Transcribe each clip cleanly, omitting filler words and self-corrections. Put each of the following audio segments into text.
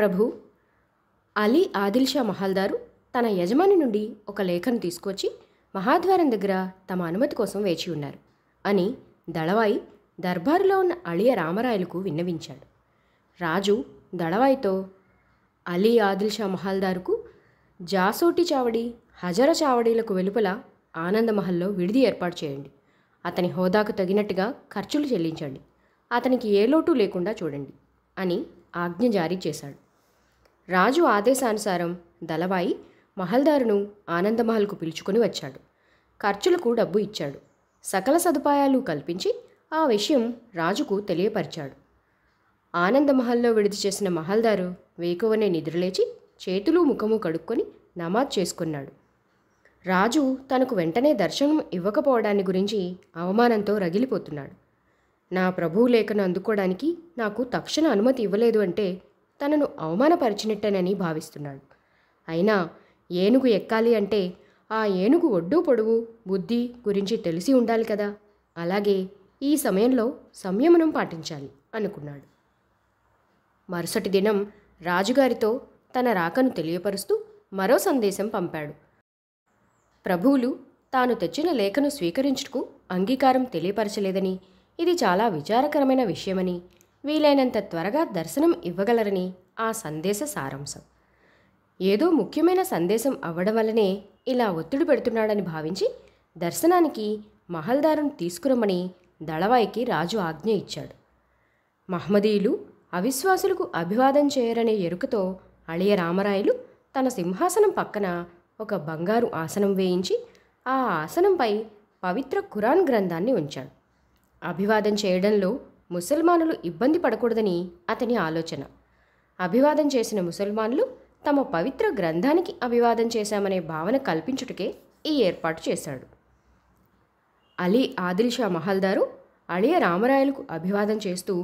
ప్రభు, అలీ ఆదిల్ షా మహల్దారు తన యజమాని నుండి ఒక లేఖను తీసుకొచ్చి మహాద్వారం దగ్గర తమ అనుమతి కోసం వేచి ఉన్నారు అని దళవాయి దర్బారులో ఉన్న అళియ రామరాయలకు విన్నవించాడు. రాజు దళవాయితో, అలీ ఆదిల్ షా మహల్దారుకు జాసోటి చావడి, హజర చావడీలకు వెలుపల ఆనందమహల్లో విడిది ఏర్పాటు చేయండి. అతని హోదాకు తగినట్టుగా ఖర్చులు చెల్లించండి. అతనికి ఏ లోటు లేకుండా చూడండి అని ఆజ్ఞ జారీ చేశాడు. రాజు ఆదేశానుసారం దళవాయి మహల్దారును ఆనందమహల్కు పిలుచుకొని వచ్చాడు. ఖర్చులకు డబ్బు ఇచ్చాడు. సకల సదుపాయాలు కల్పించి ఆ విషయం రాజుకు తెలియపరిచాడు. ఆనందమహల్లో విడిది చేసిన మహల్దారు వేకువనే నిద్రలేచి చేతులు ముఖము కడుక్కొని నమాజ్ చేసుకున్నాడు. రాజు తనకు వెంటనే దర్శనం ఇవ్వకపోవడాన్ని గురించి అవమానంతో రగిలిపోతున్నాడు. నా ప్రభువు లేఖను అందుకోవడానికి నాకు తక్షణ అనుమతి ఇవ్వలేదు అంటే తనను అవమానపరిచినట్టేనని భావిస్తున్నాడు. అయినా ఏనుగు ఎక్కాలి అంటే ఆ ఏనుగు ఒడ్డు పొడవు బుద్ధి గురించి తెలిసి ఉండాలి కదా. అలాగే ఈ సమయంలో సంయమనం పాటించాలి అనుకున్నాడు. మరుసటి దినం రాజుగారితో తన రాకను తెలియపరుస్తూ మరో సందేశం పంపాడు. ప్రభువులు తాను తెచ్చిన లేఖను స్వీకరించుటకు అంగీకారం తెలియపరచలేదని, ఇది చాలా విచారకరమైన విషయమని, వీలైనంత త్వరగా దర్శనం ఇవ్వగలరని ఆ సందేశ సారాంశం. ఏదో ముఖ్యమైన సందేశం అవ్వడం వల్లనే ఇలా ఒత్తిడి పెడుతున్నాడని భావించి దర్శనానికి మహల్దారును తీసుకురమ్మని దళవాయికి రాజు ఆజ్ఞ ఇచ్చాడు. మహ్మదీయులు అవిశ్వాసులకు అభివాదం చేయరనే ఎరుకతో అళియ రామరాయలు తన సింహాసనం పక్కన ఒక బంగారు ఆసనం వేయించి ఆ ఆసనంపై పవిత్ర ఖురాన్ గ్రంథాన్ని ఉంచాడు. అభివాదం చేయడంలో ముసల్మానులు ఇబ్బంది పడకూడదని అతని ఆలోచన. అభివాదం చేసిన ముసల్మానులు తమ పవిత్ర గ్రంథానికి అభివాదం చేశామనే భావన కల్పించుటకే ఈ ఏర్పాటు చేశాడు. అలీ ఆదిల్ షా మహల్దారు అళియ రామరాయలకు అభివాదం చేస్తూ,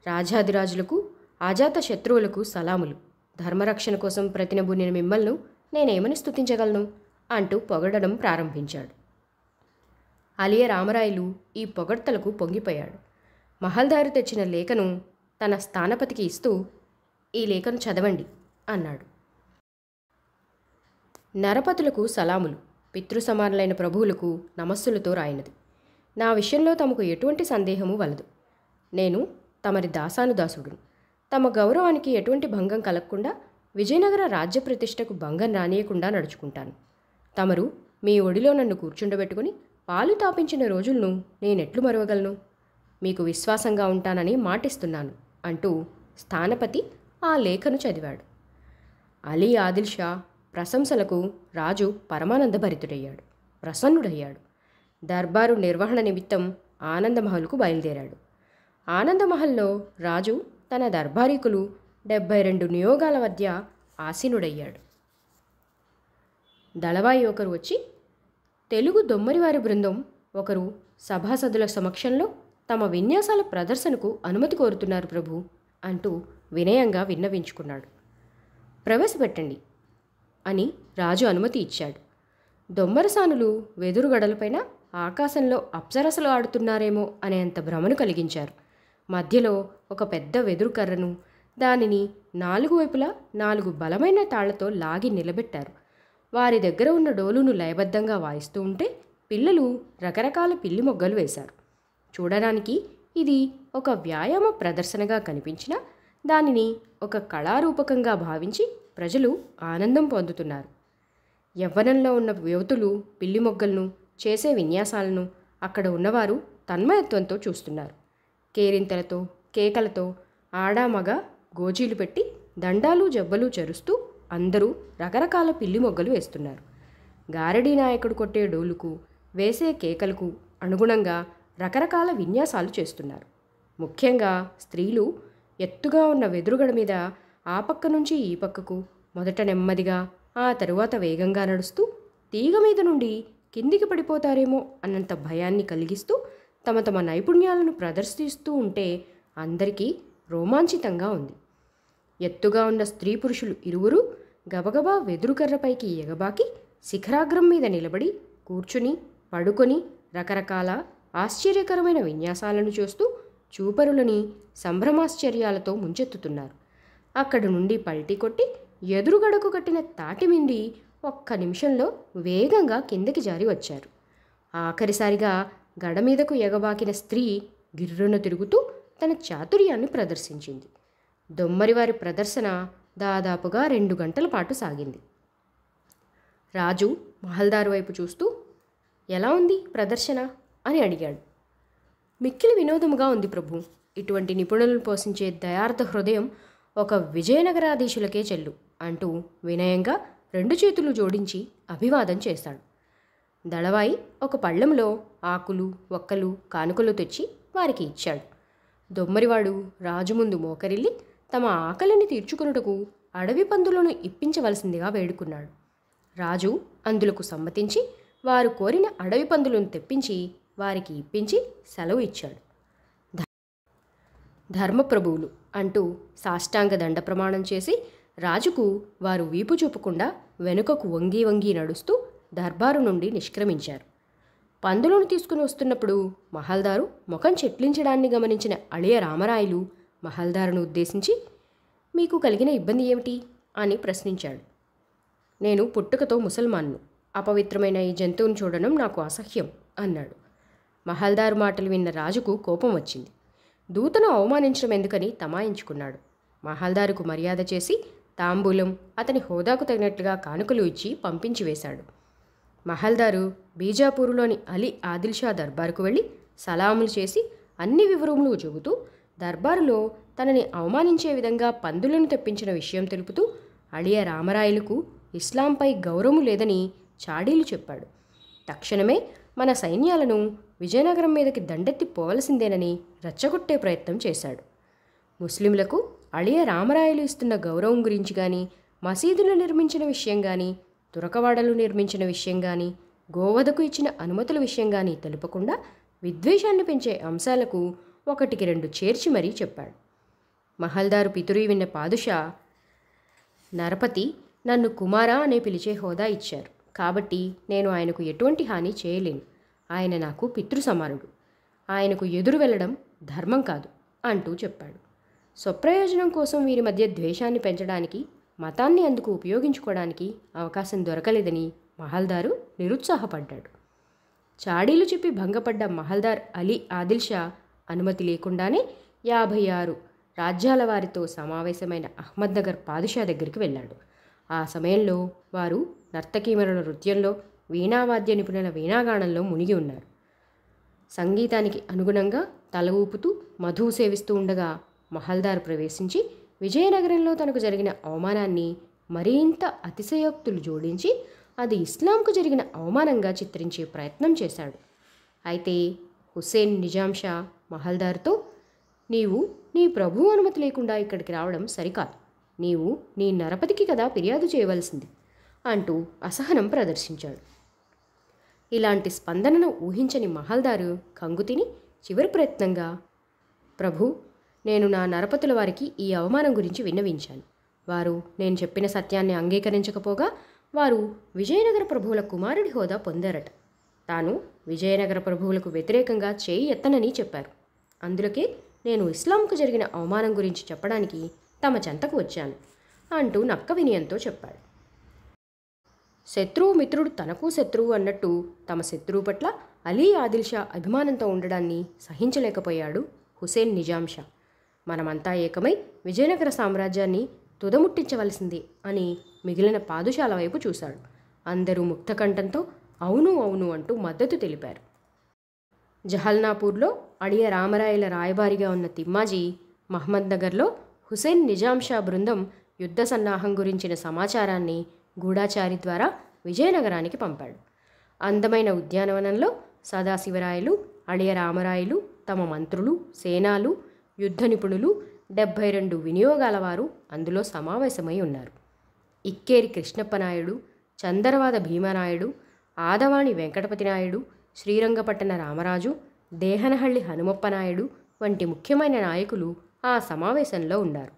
రాజాదిరాజులకు అజాత శత్రువులకు సలాములు. ధర్మరక్షణ కోసం ప్రతినబూనిన మిమ్మల్ని నేనేమని స్తుతించగలను అంటూ పొగడడం ప్రారంభించాడు. అలియ రామరాయలు ఈ పొగడ్తలకు పొంగిపోయాడు. మహల్దారు తెచ్చిన లేఖను తన స్థానపతికి ఇస్తూ, ఈ లేఖను చదవండి అన్నాడు. నరపతులకు సలాములు. పితృసమానులైన ప్రభువులకు నమస్సులతో రాయినది. నా విషయంలో తమకు ఎటువంటి సందేహము వలదు. నేను తమరి దాసానుదాసుడును. తమ గౌరవానికి ఎటువంటి భంగం కలగకుండా, విజయనగర రాజ్య ప్రతిష్టకు భంగం రానియకుండా నడుచుకుంటాను. తమరు మీ ఒడిలో నన్ను కూర్చుండబెట్టుకుని పాలు తాపించిన రోజులను నేనెట్లు మరవగలను? మీకు విశ్వాసంగా ఉంటానని మాటిస్తున్నాను అంటూ స్థానపతి ఆ లేఖను చదివాడు. అలీ ఆదిల్ షా ప్రశంసలకు రాజు పరమానందభరితుడయ్యాడు, ప్రసన్నుడయ్యాడు. దర్బారు నిర్వహణ నిమిత్తం ఆనందమహల్కు బయలుదేరాడు. ఆనందమహల్లో రాజు తన దర్బారీకులు 72 నియోగాల మధ్య ఆసీనుడయ్యాడు. దళవాయి ఒకరు వచ్చి, తెలుగు దొమ్మరివారి బృందం ఒకరు సభాసదుల సమక్షంలో తమ విన్యాసాల ప్రదర్శనకు అనుమతి కోరుతున్నారు ప్రభు అంటూ వినయంగా విన్నవించుకున్నాడు. ప్రవేశపెట్టండి అని రాజు అనుమతి ఇచ్చాడు. దొమ్మరసానులు వెదురుగడలపైన ఆకాశంలో అప్సరసలు ఆడుతున్నారేమో అనేంత భ్రమను కలిగించారు. మధ్యలో ఒక పెద్ద వెదురు కర్రను, దానిని 4 వైపులా 4 బలమైన తాళ్లతో లాగి నిలబెట్టారు. వారి దగ్గర ఉన్న డోలును లయబద్ధంగా వాయిస్తూ ఉంటే పిల్లలు రకరకాల పిల్లి మొగ్గలు వేశారు. చూడడానికి ఇది ఒక వ్యాయామ ప్రదర్శనగా కనిపించినా దానిని ఒక కళారూపకంగా భావించి ప్రజలు ఆనందం పొందుతున్నారు. యవ్వనంలో ఉన్న యువతులు పిల్లి మొగ్గలను చేసే విన్యాసాలను అక్కడ ఉన్నవారు తన్మయత్వంతో చూస్తున్నారు. కేరింతలతో కేకలతో ఆడామగ గోజీలు పెట్టి దండాలు జబ్బలు చరుస్తూ అందరూ రకరకాల పిల్లి మొగ్గలు వేస్తున్నారు. గారడీ నాయకుడు కొట్టే డోలుకు, వేసే కేకలకు అనుగుణంగా రకరకాల విన్యాసాలు చేస్తున్నారు. ముఖ్యంగా స్త్రీలు ఎత్తుగా ఉన్న వెదురుగడ మీద ఆ పక్క నుంచి ఈ పక్కకు మొదట నెమ్మదిగా, ఆ తరువాత వేగంగా నడుస్తూ తీగ మీద నుండి కిందికి పడిపోతారేమో అన్నంత భయాన్ని కలిగిస్తూ తమ తమ నైపుణ్యాలను ప్రదర్శిస్తూ ఉంటే అందరికీ రోమాంచితంగా ఉంది. ఎత్తుగా ఉన్న స్త్రీ పురుషులు ఇరువురు గబగబా వెదురుకర్రపైకి ఎగబాకి శిఖరాగ్రం మీద నిలబడి కూర్చుని పడుకొని రకరకాల ఆశ్చర్యకరమైన విన్యాసాలను చూస్తూ చూపరులని సంభ్రమాశ్చర్యాలతో ముంచెత్తుతున్నారు. అక్కడి నుండి పల్టీ కొట్టి ఎదురుగడకు కట్టిన తాటి మిండి ఒక్క నిమిషంలో వేగంగా కిందకి జారి వచ్చారు. ఆఖరిసారిగా గడ మీదకు ఎగబాకిన స్త్రీ గిర్రున తిరుగుతూ తన చాతుర్యాన్ని ప్రదర్శించింది. దొమ్మరివారి ప్రదర్శన దాదాపుగా 2 గంటల పాటు సాగింది. రాజు మహల్దారు వైపు చూస్తూ, ఎలా ఉంది ప్రదర్శన అని అడిగాడు. మిక్కిలి వినోదముగా ఉంది ప్రభు. ఇటువంటి నిపుణులను పోషించే దయార్థ హృదయం ఒక విజయనగరాధీశులకే చెల్లు అంటూ వినయంగా 2 చేతులు జోడించి అభివాదం చేశాడు. దళవాయి ఒక పళ్ళెంలో ఆకులు, ఒక్కలు, కానుకలు తెచ్చి వారికి ఇచ్చాడు. దొమ్మరివాడు రాజు ముందు మోకరిల్లి తమ ఆకలిని తీర్చుకున్నటకు అడవి పందులను ఇప్పించవలసిందిగా వేడుకున్నాడు. రాజు అందులకు సమ్మతించి వారు కోరిన అడవి పందులను తెప్పించి వారికి ఇప్పించి సెలవు ఇచ్చాడు. ధర్మప్రభువులు అంటూ సాష్టాంగ దండ ప్రమాణం చేసి రాజుకు వారు వీపు చూపకుండా వెనుకకు వంగి వంగి నడుస్తూ దర్బారు నుండి నిష్క్రమించారు. పందులను తీసుకుని వస్తున్నప్పుడు మహల్దారు ముఖం చెట్లించడాన్ని గమనించిన అళియ రామరాయలు మహల్దారును ఉద్దేశించి, మీకు కలిగిన ఇబ్బంది ఏమిటి అని ప్రశ్నించాడు. నేను పుట్టుకతో ముసల్మాన్ను, అపవిత్రమైన ఈ జంతువును చూడడం నాకు అసహ్యం అన్నాడు. మహల్దారు మాటలు విన్న రాజుకు కోపం వచ్చింది. దూతను అవమానించడం ఎందుకని తమాయించుకున్నాడు. మహల్దారుకు మర్యాద చేసి తాంబూలం, అతని హోదాకు తగినట్లుగా కానుకలు ఇచ్చి పంపించి వేశాడు. మహల్దారు బీజాపూరులోని అలీ ఆదిల్షా దర్బారుకు వెళ్ళి సలాములు చేసి అన్ని వివరములు చెబుతూ దర్బారులో తనని అవమానించే విధంగా పందులను తెప్పించిన విషయం తెలుపుతూ అళియ రామరాయలకు ఇస్లాంపై గౌరవం లేదని చాడీలు చెప్పాడు. తక్షణమే మన సైన్యాలను విజయనగరం మీదకి దండెత్తి పోవలసిందేనని రెచ్చగొట్టే ప్రయత్నం చేశాడు. ముస్లింలకు అళియ రామరాయలు ఇస్తున్న గౌరవం గురించి కానీ, మసీదులు నిర్మించిన విషయం కానీ, తురకవాడలు నిర్మించిన విషయం కానీ, గోవధకు ఇచ్చిన అనుమతుల విషయం కానీ తెలుపకుండా విద్వేషాన్ని పెంచే అంశాలకు 1-2 చేర్చి మరీ చెప్పాడు. మహల్దారు పితురి విన్న పాదుషా, నరపతి నన్ను కుమారా అనే పిలిచే హోదా ఇచ్చారు కాబట్టి నేను ఆయనకు ఎటువంటి హాని చేయలేను. ఆయన నాకు పితృ సమానుడు. ఆయనకు ఎదురు వెళ్ళడం ధర్మం కాదు అంటూ చెప్పాడు. స్వప్రయోజనం కోసం వీరి మధ్య ద్వేషాన్ని పెంచడానికి, మతాన్ని అందుకు ఉపయోగించుకోవడానికి అవకాశం దొరకలేదని మహల్దారు నిరుత్సాహపడ్డాడు. చాడీలు చెప్పి భంగపడ్డ మహల్దార్ అలీ ఆదిల్షా అనుమతి లేకుండానే 56 రాజ్యాల వారితో సమావేశమైన అహ్మద్నగర్ పాదుషా దగ్గరికి వెళ్ళాడు. ఆ సమయంలో వారు నర్తకీమరుల నృత్యంలో, వీణావాద్య నిపుణుల వీణాగానంలో మునిగి ఉన్నారు. సంగీతానికి అనుగుణంగా తల ఊపుతూ మధువు సేవిస్తూ ఉండగా మహల్దార్ ప్రవేశించి విజయనగరంలో తనకు జరిగిన అవమానాన్ని మరింత అతిశయోక్తులు జోడించి అది ఇస్లాంకు జరిగిన అవమానంగా చిత్రించే ప్రయత్నం చేశాడు. అయితే హుస్సేన్ నిజాం షా మహల్దార్తో, నీవు నీ ప్రభు అనుమతి లేకుండా ఇక్కడికి రావడం సరికాదు. నీవు నీ నరపతికి కదా ఫిర్యాదు చేయవలసింది అంటూ అసహనం ప్రదర్శించాడు. ఇలాంటి స్పందనను ఊహించని మహల్దారు కంగుతిని చివరి ప్రయత్నంగా, ప్రభు, నేను నా నరపతుల వారికి ఈ అవమానం గురించి విన్నవించాను. వారు నేను చెప్పిన సత్యాన్ని అంగీకరించకపోగా వారు విజయనగర ప్రభువుల కుమారుడి హోదా పొందారట. తాను విజయనగర ప్రభువులకు వ్యతిరేకంగా చేయి ఎత్తనని చెప్పారు. అందులోకే నేను ఇస్లాంకు జరిగిన అవమానం గురించి చెప్పడానికి తమ చెంతకు వచ్చాను అంటూ నక్క వినయంతో చెప్పాడు. శత్రువు మిత్రుడు తనకు శత్రువు అన్నట్టు తమ శత్రువు పట్ల అలీ ఆదిల్షా అభిమానంతో ఉండడాన్ని సహించలేకపోయాడు హుసేన్ నిజాం షా. మనమంతా ఏకమై విజయనగర సామ్రాజ్యాన్ని తుదముట్టించవలసింది అని మిగిలిన పాదుషాల వైపు చూశాడు. అందరూ ముక్తకంఠంతో అవును అవును అంటూ మద్దతు తెలిపారు. జహల్నాపూర్లో అడియ రామరాయల రాయబారిగా ఉన్న తిమ్మాజీ మహ్మద్నగర్లో హుసేన్ నిజాం షా బృందం యుద్ధ సన్నాహం గురించిన సమాచారాన్ని గూఢాచారి ద్వారా విజయనగరానికి పంపాడు. అందమైన ఉద్యానవనంలో సదాశివరాయలు, అడియ రామరాయలు, తమ మంత్రులు, సేనాలు, యుద్ధ నిపుణులు, 72 వినియోగాల వారు అందులో సమావేశమై ఉన్నారు. ఇక్కేరి కృష్ణప్పనాయుడు, చందరవాద భీమనాయుడు, ఆదవాణి వెంకటపతి నాయుడు, శ్రీరంగపట్టణ రామరాజు, దేహనహళ్ళి హనుమప్పనాయుడు వంటి ముఖ్యమైన నాయకులు ఆ సమావేశంలో ఉన్నారు.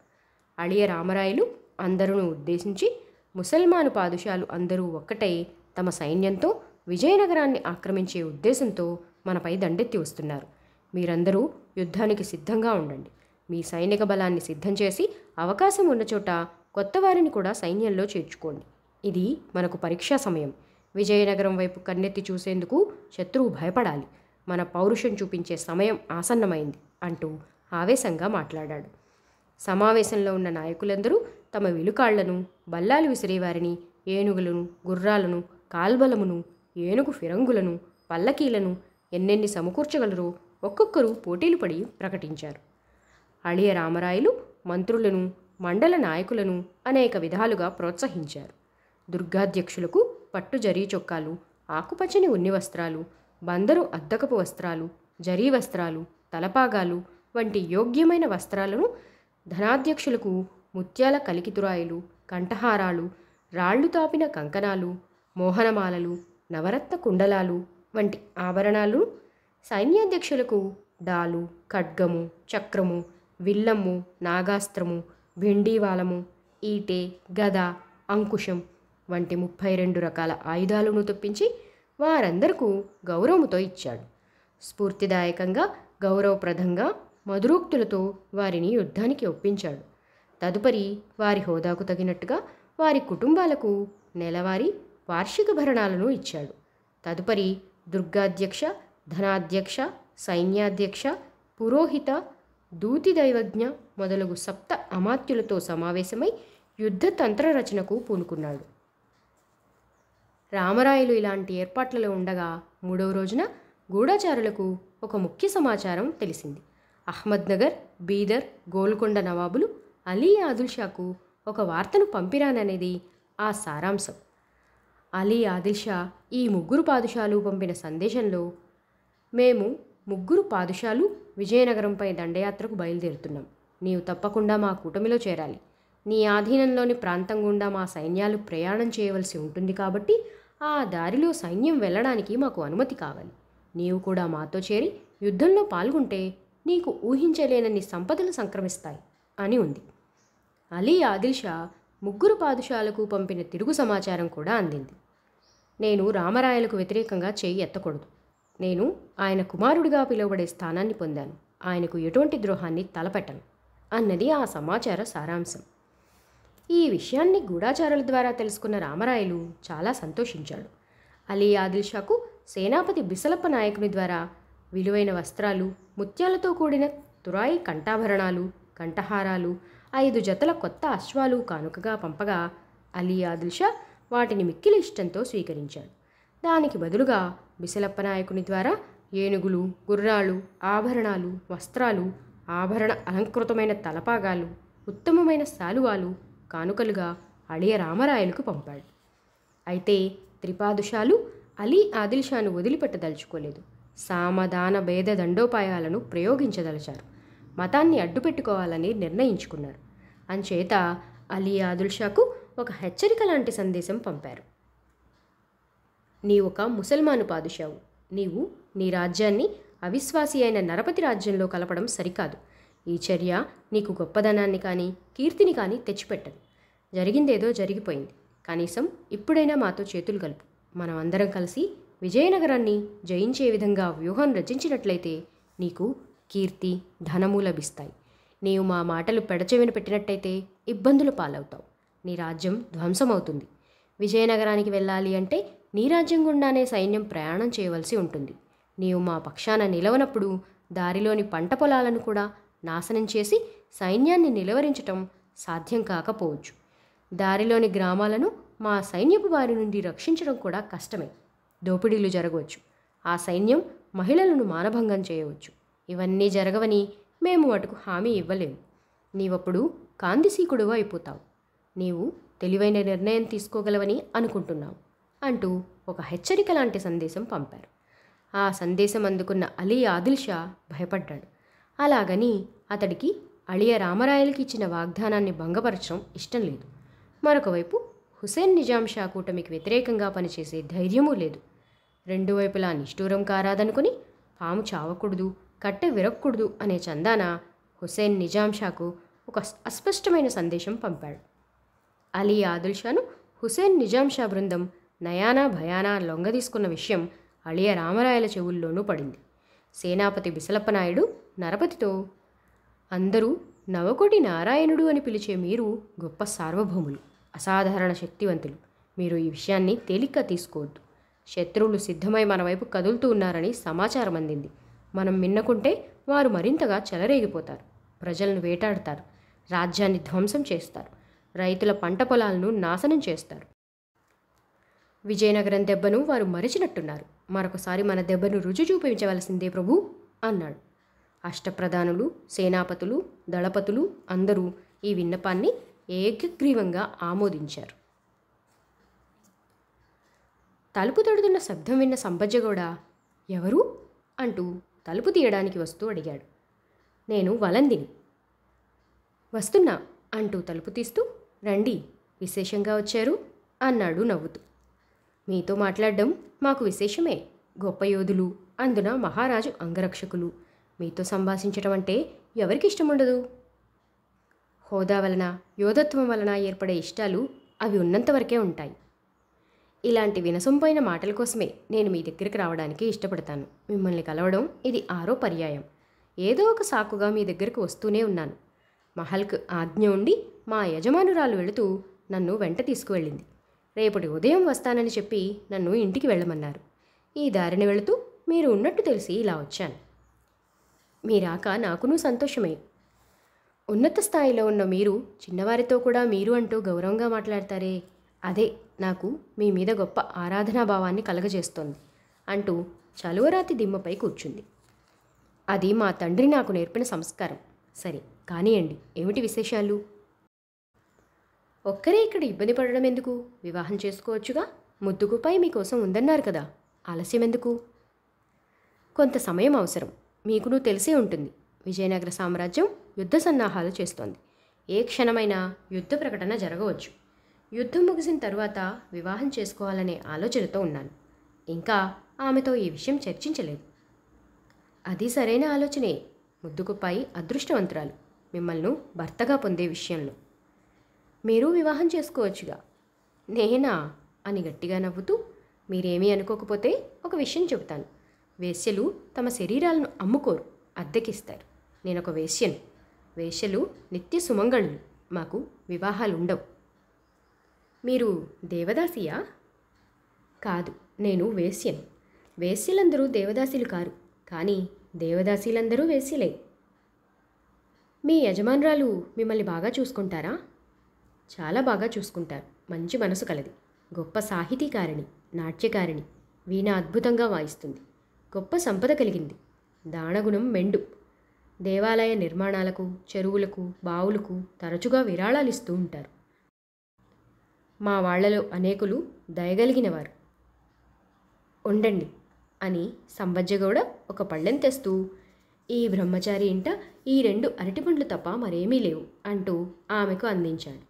అళియ రామరాయలు అందరూ ఉద్దేశించి, ముసల్మాను పాదుషాలు అందరూ ఒక్కటై తమ సైన్యంతో విజయనగరాన్ని ఆక్రమించే ఉద్దేశంతో మనపై దండెత్తి వస్తున్నారు. మీరందరూ యుద్ధానికి సిద్ధంగా ఉండండి. మీ సైనిక బలాన్ని సిద్ధం చేసి అవకాశం ఉన్న చోట కొత్త వారిని కూడా సైన్యంలో చేర్చుకోండి. ఇది మనకు పరీక్షా సమయం. విజయనగరం వైపు కన్నెత్తి చూసేందుకు శత్రువు భయపడాలి. మన పౌరుషం చూపించే సమయం ఆసన్నమైంది అంటూ ఆవేశంగా మాట్లాడాడు. సమావేశంలో ఉన్న నాయకులందరూ తమ విలుకాళ్లను, బల్లాలు విసిరేవారిని, ఏనుగులను, గుర్రాలను, కాల్బలమును, ఏనుగు ఫిరంగులను, పల్లకీలను ఎన్నెన్ని సమకూర్చగలరో ఒక్కొక్కరు పోటీలు పడి ప్రకటించారు. అళియ రామరాయలు మంత్రులను, మండల నాయకులను అనేక విధాలుగా ప్రోత్సహించారు. దుర్గాధ్యక్షులకు పట్టు జరీ చొక్కాలు, ఆకుపచ్చని ఉన్ని వస్త్రాలు, బందరు అద్దకపు వస్త్రాలు, జరీ వస్త్రాలు, తలపాగాలు వంటి యోగ్యమైన వస్త్రాలను, ధనాధ్యక్షులకు ముత్యాల కలికితురాయిలు, కంఠహారాలు, రాళ్లు తాపిన కంకణాలు, మోహనమాలలు, నవరత్న కుండలాలు వంటి ఆభరణాలు, సైన్యాధ్యక్షులకు డాలు, ఖడ్గము, చక్రము, విల్లమ్ము, నాగాస్త్రము, భిండీవాలము, ఈటె, గద, అంకుశం వంటి 32 రకాల ఆయుధాలను తెప్పించి వారందరికీ గౌరవముతో ఇచ్చాడు. స్ఫూర్తిదాయకంగా, గౌరవప్రదంగా, మధురోక్తులతో వారిని యుద్ధానికి ఒప్పించాడు. తదుపరి వారి హోదాకు తగినట్టుగా వారి కుటుంబాలకు నెలవారీ వార్షిక భరణాలను ఇచ్చాడు. తదుపరి దుర్గాధ్యక్ష, ధనాధ్యక్ష, సైన్యాధ్యక్ష, పురోహిత, దూతి దైవజ్ఞ మొదలగు సప్త అమాత్యులతో సమావేశమై యుద్ధ తంత్ర రచనకు పూనుకున్నాడు. రామరాయలు ఇలాంటి ఏర్పాట్లలో ఉండగా 3వ రోజున గూఢచారులకు ఒక ముఖ్య సమాచారం తెలిసింది. అహ్మద్నగర్, బీదర్, గోల్కొండ నవాబులు అలీ ఆదిల్షాకు ఒక వార్తను పంపిరాననేది ఆ సారాంశం. అలీ ఆదిల్షా ఈ 3 పాదుషాలు పంపిన సందేశంలో, మేము 3 పాదుషాలు విజయనగరంపై దండయాత్రకు బయలుదేరుతున్నాం. నీవు తప్పకుండా మా కూటమిలో చేరాలి. నీ ఆధీనంలోని ప్రాంతం గుండా మా సైన్యాలు ప్రయాణం చేయవలసి ఉంటుంది కాబట్టి ఆ దారిలో సైన్యం వెళ్ళడానికి మాకు అనుమతి కావాలి. నీవు కూడా మాతో చేరి యుద్ధంలో పాల్గొంటే నీకు ఊహించలేనన్ని సంపదలు సంక్రమిస్తాయి అని ఉంది. అలీ ఆదిల్షా 3 పాదుషాలకు పంపిన తిరుగు సమాచారం కూడా అందింది. నేను రామరాయలకు వ్యతిరేకంగా చేయి ఎత్తకూడదు. నేను ఆయన కుమారుడిగా పిలువబడే స్థానాన్ని పొందాను. ఆయనకు ఎటువంటి ద్రోహాన్ని తలపెట్టను అన్నది ఆ సమాచార సారాంశం. ఈ విషయాన్ని గూఢాచారుల ద్వారా తెలుసుకున్న రామరాయలు చాలా సంతోషించాడు. అలీ ఆదిల్షాకు సేనాపతి బిసలప్ప నాయకుని ద్వారా విలువైన వస్త్రాలు, ముత్యాలతో కూడిన తురాయి కంఠాభరణాలు, కంఠహారాలు, 5 జతల కొత్త అశ్వాలు కానుకగా పంపగా అలీ ఆదిల్షా వాటిని మిక్కిలి ఇష్టంతో స్వీకరించాడు. దానికి బదులుగా బిసలప్ప నాయకుని ద్వారా ఏనుగులు, గుర్రాలు, ఆభరణాలు, వస్త్రాలు, ఆభరణ అలంకృతమైన తలపాగాలు, ఉత్తమమైన శాలువాలు కానుకలుగా అళియ రామరాయలకు పంపాడు. అయితే త్రిపాదుషాలు అలీ ఆదిల్షాను వదిలిపెట్టదలుచుకోలేదు. సామదాన భేద దండోపాయాలను ప్రయోగించదలిచారు. మతాన్ని అడ్డుపెట్టుకోవాలని నిర్ణయించుకున్నారు. అంచేత అలీ ఆదిల్షాకు ఒక హెచ్చరిక లాంటి సందేశం పంపారు. నీవొక ముసల్మాను పాదుషావు. నీవు నీ రాజ్యాన్ని అవిశ్వాసి అయిన నరపతి రాజ్యంలో కలపడం సరికాదు. ఈ చర్య నీకు గొప్పదనాన్ని కానీ కీర్తిని కానీ తెచ్చిపెట్టదు. జరిగిందేదో జరిగిపోయింది. కనీసం ఇప్పుడైనా మాతో చేతులు కలుపు. మనం అందరం కలిసి విజయనగరాన్ని జయించే విధంగా వ్యూహం రచించినట్లయితే నీకు కీర్తి, ధనము లభిస్తాయి. నీవు మా మాటలు పెడచెవిన పెట్టినట్టయితే ఇబ్బందులు పాలవుతావు. నీ రాజ్యం ధ్వంసమవుతుంది. విజయనగరానికి వెళ్ళాలి అంటే నీ రాజ్యం గుండానే సైన్యం ప్రయాణం చేయవలసి ఉంటుంది. నీవు మా పక్షాన నిలవనప్పుడు దారిలోని పంట పొలాలను కూడా నాశనం చేసి సైన్యాన్ని నిలవరించటం సాధ్యం కాకపోవచ్చు. దారిలోని గ్రామాలను మా సైన్యపు వారి నుండి రక్షించడం కూడా కష్టమే. దోపిడీలు జరగవచ్చు. ఆ సైన్యం మహిళలను మానభంగం చేయవచ్చు. ఇవన్నీ జరగవని మేము వాటికి హామీ ఇవ్వలేము. నీవప్పుడు కాందిసీకుడు అయిపోతావు. నీవు తెలివైన నిర్ణయం తీసుకోగలవని అనుకుంటున్నావు అంటూ ఒక హెచ్చరిక లాంటి సందేశం పంపారు. ఆ సందేశం అందుకున్న అలీ ఆదిల్షా భయపడ్డాడు. అలాగని అతడికి అళియ రామరాయలకి ఇచ్చిన వాగ్దానాన్ని భంగపరచడం ఇష్టం లేదు. మరొకవైపు హుసేన్ నిజాం షా కూటమికి వ్యతిరేకంగా పనిచేసే ధైర్యమూ లేదు. 2 వైపులా నిష్ఠూరం కారాదనుకుని పాము చావకూడదు, కట్టె విరక్కూడదు అనే చందాన హుసేన్ నిజాం షాకు ఒక అస్పష్టమైన సందేశం పంపాడు. అలీ ఆదిల్షాను హుసేన్ నిజాం షా బృందం నయానా భయానా లొంగదీసుకున్న విషయం అళియ రామరాయల చెవుల్లోనూ పడింది. సేనాపతి బిసలప్పనాయుడు నరపతితో, అందరూ నవకోటి నారాయణుడు అని పిలిచే మీరు గొప్ప సార్వభౌములు, అసాధారణ శక్తివంతులు. మీరు ఈ విషయాన్ని తేలిగ్గా తీసుకోవద్దు. శత్రువులు సిద్ధమై మన వైపు కదులుతూ ఉన్నారని సమాచారం అందింది. మనం మిన్నకుంటే వారు మరింతగా చెలరేగిపోతారు. ప్రజలను వేటాడతారు, రాజ్యాన్ని ధ్వంసం చేస్తారు, రైతుల పంట పొలాలను నాశనం చేస్తారు. విజయనగరం దెబ్బను వారు మరిచినట్టున్నారు. మరొకసారి మన దెబ్బను రుచి చూపించవలసిందే ప్రభు అన్నాడు. అష్టప్రధానులు, సేనాపతులు, దళపతులు అందరూ ఈ విన్నపాన్ని ఏకగ్రీవంగా ఆమోదించారు. తలుపు తడుతున్న శబ్దం విన్న సంపజ్జగౌడ ఎవరు అంటూ తలుపు తీయడానికి వస్తూ అడిగాడు. నేను వలందిని. వస్తున్నా అంటూ తలుపు తీస్తూ రండి, విశేషంగా వచ్చారు అన్నాడు నవ్వుతూ. మీతో మాట్లాడడం మాకు విశేషమే. గొప్ప యోధులు, అందున మహారాజు అంగరక్షకులు. మీతో సంభాషించడం అంటే ఎవరికి ఇష్టం ఉండదు? హోదా వలన, యోధత్వం వలన ఏర్పడే ఇష్టాలు అవి ఉన్నంతవరకే ఉంటాయి. ఇలాంటి వినసొంపైన మాటల కోసమే నేను మీ దగ్గరికి రావడానికి ఇష్టపడతాను. మిమ్మల్ని కలవడం ఇది 6వ పర్యాయం. ఏదో ఒక సాకుగా మీ దగ్గరకు వస్తూనే ఉన్నాను. మహల్కు ఆజ్ఞ ఉండి మా యజమానురాలు వెళుతూ నన్ను వెంట తీసుకువెళ్ళింది. రేపటి ఉదయం వస్తానని చెప్పి నన్ను ఇంటికి వెళ్ళమన్నారు. ఈ దారిని వెళుతూ మీరు ఉన్నట్టు తెలిసి ఇలా వచ్చాను. మీరాక నాకునూ సంతోషమే. ఉన్నత స్థాయిలో ఉన్న మీరు చిన్నవారితో కూడా మీరు అంటూ గౌరవంగా మాట్లాడతారే, అదే నాకు మీ మీద గొప్ప ఆరాధనాభావాన్ని కలగజేస్తోంది అంటూ చలువరాతి దిమ్మపై కూర్చుంది. అది మా తండ్రి నాకు నేర్పిన సంస్కారం. సరే కానియండి, ఏమిటి విశేషాలు? ఒక్కరే ఇక్కడ ఇబ్బంది పడడం ఎందుకు? వివాహం చేసుకోవచ్చుగా. ముద్దుగుపై మీకోసం ఉందన్నారు కదా, ఆలస్యం ఎందుకు? కొంత సమయం అవసరం. మీకునూ తెలిసే ఉంటుంది, విజయనగర సామ్రాజ్యం యుద్ధ సన్నాహాలు చేస్తోంది. ఏ క్షణమైనా యుద్ధ ప్రకటన జరగవచ్చు. యుద్ధం ముగిసిన తరువాత వివాహం చేసుకోవాలనే ఆలోచనతో ఉన్నాను. ఇంకా ఆమెతో ఈ విషయం చర్చించలేదు. అది సరైన ఆలోచనే. ముద్దుగుపై అదృష్టవంతురాలు, మిమ్మల్ని భర్తగా పొందే విషయంలో. మీరు వివాహం చేసుకోవచ్చుగా. నేనా అని గట్టిగా నవ్వుతూ, మీరేమీ అనుకోకపోతే ఒక విషయం చెబుతాను. వేశ్యలు తమ శరీరాలను అమ్ముకోరు, అద్దెకిస్తారు. నేనొక వేశ్యను. వేశ్యలు నిత్య సుమంగళులు. మాకు వివాహాలు ఉండవు. మీరు దేవదాసియా? కాదు, నేను వేశ్యను. వేశ్యలందరూ దేవదాసీలు కారు, కానీ దేవదాసీలందరూ వేశ్యలే. మీ యజమానురాలు మిమ్మల్ని బాగా చూసుకుంటారా? చాలా బాగా చూసుకుంటారు. మంచి మనసు కలది. గొప్ప సాహితీకారిణి, నాట్యకారిణి. వీణ అద్భుతంగా వాయిస్తుంది. గొప్ప సంపద కలిగింది. దానగుణం మెండు. దేవాలయ నిర్మాణాలకు, చెరువులకు, బావులకు తరచుగా విరాళాలు ఇస్తూ ఉంటారు. మా వాళ్లలో అనేకులు దయగలిగినవారు. ఉండండి అని సంబజ్జగౌడ ఒక పళ్ళెం తెస్తూ, ఈ బ్రహ్మచారి ఇంట ఈ 2 అరటిపండ్లు తప్ప మరేమీ లేవు అంటూ ఆమెకు అందించాడు.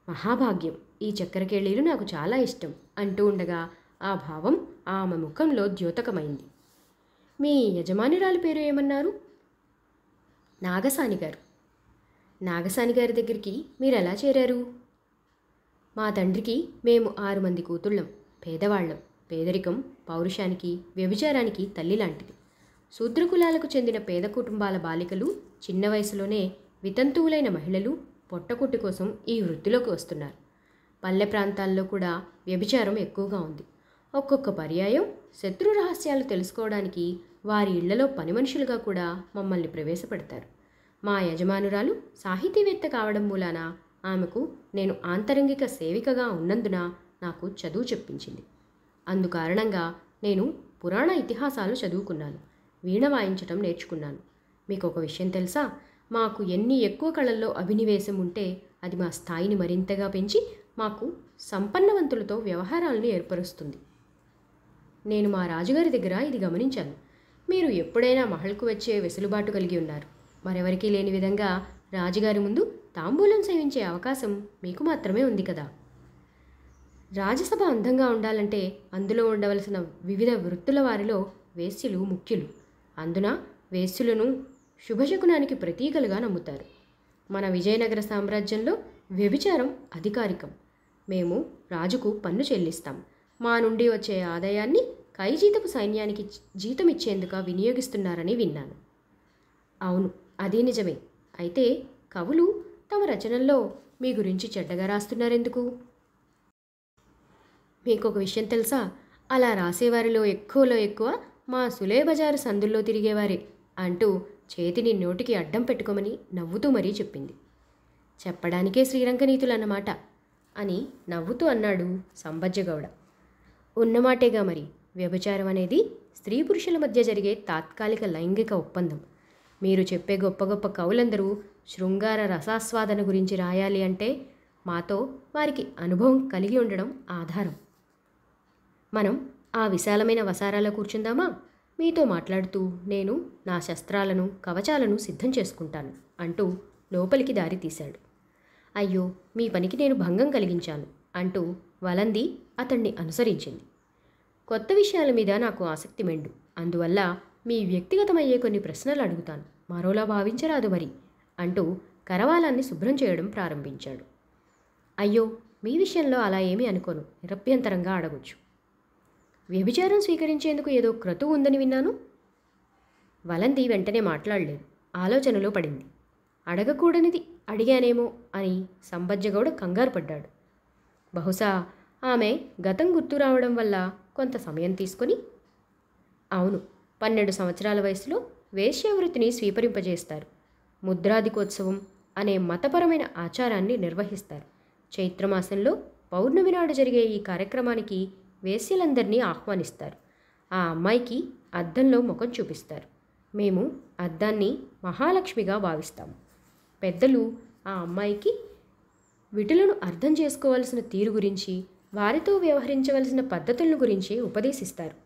మహాభాగ్యం, ఈ చక్కెరకేళీలు నాకు చాలా ఇష్టం అంటూ ఉండగా ఆ భావం ఆమె ముఖంలో ద్యోతకమైంది. మీ యజమానురాలి పేరు ఏమన్నారు? నాగసాని గారు. నాగసాని గారి దగ్గరికి మీరు ఎలా చేరారు? మా తండ్రికి మేము 6 మంది కూతుళ్ళం. పేదవాళ్ళం. పేదరికం పౌరుషానికి, వ్యభిచారానికి తల్లి లాంటిది. శూద్రకులాలకు చెందిన పేద కుటుంబాల బాలికలు చిన్న వయసులోనే వితంతువులైన మహిళలు పొట్టకుట్టి కోసం ఈ వృత్తిలోకి వస్తున్నారు. పల్లె ప్రాంతాల్లో కూడా వ్యభిచారం ఎక్కువగా ఉంది. ఒక్కొక్క పర్యాయం శత్రు రహస్యాలు తెలుసుకోవడానికి వారి ఇళ్లలో పని మనుషులుగా కూడా మమ్మల్ని ప్రవేశపెడతారు. మా యజమానురాలు సాహితీవేత్త కావడం మూలాన ఆమెకు నేను ఆంతరంగిక సేవికగా ఉన్నందున నాకు చదువు చెప్పించింది. అందుకారణంగా నేను పురాణ ఇతిహాసాలు చదువుకున్నాను. వీణ వాయించటం నేర్చుకున్నాను. మీకు ఒక విషయం తెలుసా? మాకు ఎన్ని ఎక్కువ కళల్లో అభినివేశం ఉంటే అది మా స్థాయిని మరింతగా పెంచి మాకు సంపన్నవంతులతో వ్యవహారాలను ఏర్పరుస్తుంది. నేను మా రాజుగారి దగ్గర ఇది గమనించాను. మీరు ఎప్పుడైనా మహల్కు వచ్చే వెసులుబాటు కలిగి ఉన్నారు. మరెవరికీ లేని విధంగా రాజుగారి ముందు తాంబూలం సేవించే అవకాశం మీకు మాత్రమే ఉంది కదా. రాజసభ అందంగా ఉండాలంటే అందులో ఉండవలసిన వివిధ వృత్తుల వారిలో వేశ్యలు ముఖ్యులు. అందున వేశ్యులను శుభశకునానికి ప్రతీకలుగా నమ్ముతారు. మన విజయనగర సామ్రాజ్యంలో వ్యభిచారం అధికారికం. మేము రాజుకు పన్ను చెల్లిస్తాం. మా నుండి వచ్చే ఆదాయాన్ని కైజీతపు సైన్యానికి జీతం ఇచ్చేందుకు వినియోగిస్తున్నారని విన్నాను. అవును, అది నిజమే. అయితే కవులు తమ రచనల్లో మీ గురించి చెడ్డగా రాస్తున్నారెందుకు? మీకొక విషయం తెలుసా? అలా రాసేవారిలో ఎక్కువలో ఎక్కువ మా సులే బజారు సందుల్లో తిరిగేవారే అంటూ చేతిని నోటికి అడ్డం పెట్టుకోమని నవ్వుతూ మరీ చెప్పింది. చెప్పడానికే శ్రీరంగనీతులన్నమాట అని నవ్వుతూ అన్నాడు సంబజ్జగౌడ. ఉన్నమాటేగా మరి. వ్యభిచారం అనేది స్త్రీ పురుషుల మధ్య జరిగే తాత్కాలిక లైంగిక ఒప్పందం. మీరు చెప్పే గొప్ప గొప్ప కవులందరూ శృంగార రసాస్వాదన గురించి రాయాలి అంటే మాతో వారికి అనుభవం కలిగి ఉండడం ఆధారం. మనం ఆ విశాలమైన వసారాలో కూర్చుందామా? మీతో మాట్లాడుతూ నేను నా శస్త్రాలను కవచాలను సిద్ధం చేసుకుంటాను అంటూ లోపలికి దారి తీశాడు. అయ్యో, మీ పనికి నేను భంగం కలిగించాను అంటూ వలంది అతన్ని అనుసరించింది. కొత్త విషయాల మీద నాకు ఆసక్తి మెండు, అందువల్ల మీ వ్యక్తిగతమయ్యే కొన్ని ప్రశ్నలు అడుగుతాను, మరోలా భావించరాదు మరి అంటూ కరవాలాన్ని శుభ్రం చేయడం ప్రారంభించాడు. అయ్యో, మీ విషయంలో అలా ఏమీ అనుకోను, నిరభ్యంతరంగా అడగొచ్చు. వ్యభిచారం స్వీకరించేందుకు ఏదో క్రతువు ఉందని విన్నాను. వలంది వెంటనే మాట్లాడలేదు, ఆలోచనలో పడింది. అడగకూడనిది అడిగానేమో అని సంబజ్జగౌడ కంగారు పడ్డాడు. బహుశా ఆమె గతం గుర్తు రావడం వల్ల కొంత సమయం తీసుకొని, అవును, 12 సంవత్సరాల వయసులో వేశ్యావృత్తిని స్వీకరింపజేస్తారు. ముద్రాధికోత్సవం అనే మతపరమైన ఆచారాన్ని నిర్వహిస్తారు. చైత్రమాసంలో పౌర్ణమి నాడు జరిగే ఈ కార్యక్రమానికి వేశ్యలందరినీ ఆహ్వానిస్తారు. ఆ అమ్మాయికి అద్దంలో ముఖం చూపిస్తారు. మేము అద్దాన్ని మహాలక్ష్మిగా భావిస్తాము. పెద్దలు ఆ అమ్మాయికి విటులను అర్థం చేసుకోవాల్సిన తీరు గురించి, వారితో వ్యవహరించవలసిన పద్ధతులను గురించి ఉపదేశిస్తారు.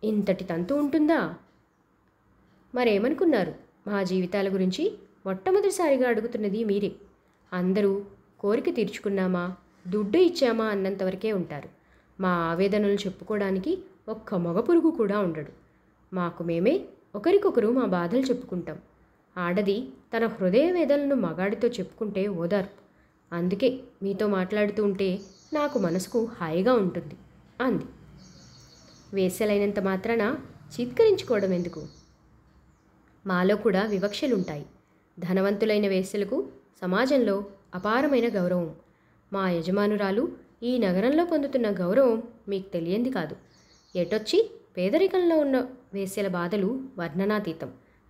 ఇంతటి తంతు ఉంటుందా? మరేమనుకున్నారు? మా జీవితాల గురించి మొట్టమొదటిసారిగా అడుగుతున్నది మీరే. అందరూ కోరిక తీర్చుకున్నామా, దుడ్డు ఇచ్చామా అన్నంతవరకే ఉంటారు. మా ఆవేదనలు చెప్పుకోవడానికి ఒక్క మగ పురుగు కూడా ఉండడు. మాకు మేమే ఒకరికొకరు మా బాధలు చెప్పుకుంటాం. ఆడది తన హృదయ వేదనలను మగాడితో చెప్పుకుంటే ఓదార్పు. అందుకే మీతో మాట్లాడుతూ ఉంటే నాకు మనసుకు హాయిగా ఉంటుంది అంది. వేశ్యలైనంత మాత్రాన చిత్కరించుకోవడం ఎందుకు? మాలో కూడా వివక్షలుంటాయి. ధనవంతులైన వేశ్యలకు సమాజంలో అపారమైన గౌరవం. మా యజమానురాలు ఈ నగరంలో పొందుతున్న గౌరవం మీకు తెలియంది కాదు. ఎటొచ్చి పేదరికంలో ఉన్న వేశ్యల బాధలు వర్ణనాతీతం.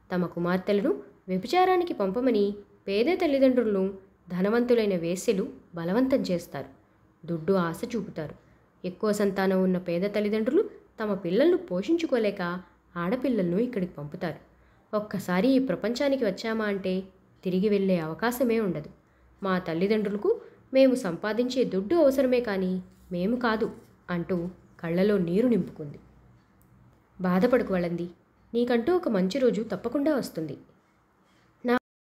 తమ కుమార్తెలను వ్యభిచారానికి పంపమని పేద తల్లిదండ్రులను ధనవంతులైన వేశ్యలు బలవంతం చేస్తారు. దుడ్డు ఆశ చూపుతారు. ఎక్కువ సంతానం ఉన్న పేద తల్లిదండ్రులు తమ పిల్లలను పోషించుకోలేక ఆడపిల్లలను ఇక్కడికి పంపుతారు. ఒక్కసారి ఈ ప్రపంచానికి వచ్చామా అంటే తిరిగి వెళ్ళే అవకాశమే ఉండదు. మా తల్లిదండ్రులకు మేము సంపాదించే దుడ్డు అవసరమే కానీ మేము కాదు అంటూ కళ్ళలో నీరు నింపుకుంది. బాధపడుకు వలంది, నీకంటూ ఒక మంచి రోజు తప్పకుండా వస్తుంది.